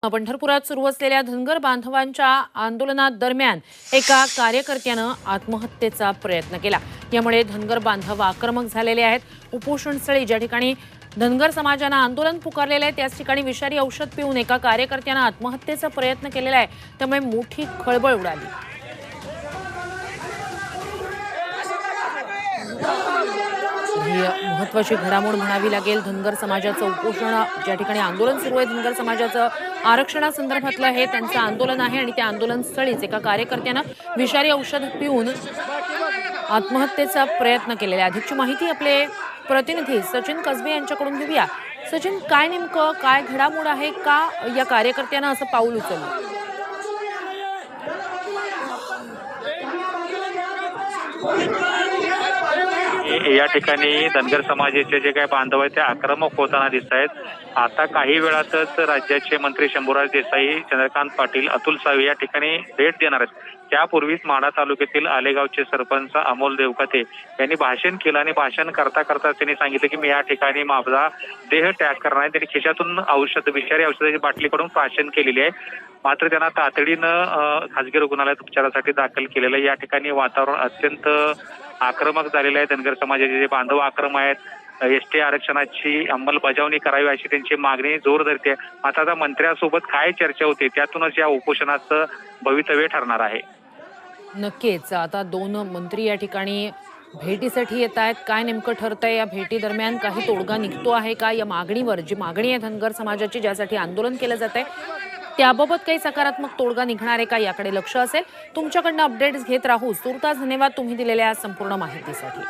पंढरपुरात सुरू असलेल्या धनगर बांधवांच्या आंदोलनादरम्यान एका कार्यकर्त्यानं आत्महत्येचा प्रयत्न केला। यामुळे धनगर बांधव आक्रमक झालेले आहेत। उपोषणस्थळी ज्या ठिकाणी धनगर समाजानं आंदोलन पुकारलेलं आहे त्याच ठिकाणी विषारी औषध पिऊन एका कार्यकर्त्यानं आत्महत्येचा प्रयत्न केलेला आहे। त्यामुळे मोठी खळबळ उडाली। ही महत्त्वाची घडामोड म्हणावी लागेल। धनगर समाजाचं उपोषण ज्या ठिकाणी आंदोलन सुरू आहे, धनगर समाजाचं आरक्षणासंदर्भातलं हे त्यांचं आंदोलन आहे आणि त्या आंदोलनस्थळीच एका कार्यकर्त्यानं विषारी औषध पिऊन आत्महत्येचा प्रयत्न केलेला आहे। अधिकची माहिती आपले प्रतिनिधी सचिन कसबे यांच्याकडून घेऊया। सचिन, काय नेमकं काय घडामोड आहे, का या कार्यकर्त्यानं असं पाऊल उचललं? या ठिकाणी धनगर समाजाचे जे काही बांधव आहेत ते आक्रमक होताना दिसत आहेत। आता काही वेळातच राज्याचे मंत्री शंभूराज देसाई, चंद्रकांत पाटील, अतुल सावे या ठिकाणी भेट देणार आहेत। त्यापूर्वीच माढा तालुक्यातील आलेगावचे सरपंच अमोल देवकते यांनी भाषण केलं आणि भाषण करता करता त्यांनी सांगितलं की मी या ठिकाणी माझा देह त्याग करणार आहे। त्यांनी खिशातून विषारी औषधाची बाटली काढून भाषण केलेली आहे। मात्र त्यांना तातडीनं खासगी रुग्णालयात उपचारासाठी दाखल केलेलं आहे। या ठिकाणी वातावरण अत्यंत आक्रमक झालेलं आहे। धनगर समाजाचे जे बांधव आक्रमक आहेत, एसटी आरक्षणाची अंमलबजावणी करावी अशी त्यांची मागणी जोर धरते। आता मंत्र्यांसोबत काय चर्चा होते त्यातूनच या उपोषणाचं भवितव्य ठरणार आहे। नक्कीच आता दोन मंत्री या ठिकाणी भेटीसाठी येत आहेत। काय नेमकं ठरतंय या भेटी दरम्यान? काही तोडगा निघतो आहे का या मागणीवर? जी मागणी आहे धनगर समाजाची, ज्यासाठी आंदोलन केलं जात आहे, त्याबाबत काही सकारात्मक तोडगा निघणार आहे का याकडे लक्ष असेल। तुमच्याकडनं अपडेट्स घेत राहू। तुर्तास धन्यवाद तुम्ही दिलेल्या संपूर्ण माहितीसाठी।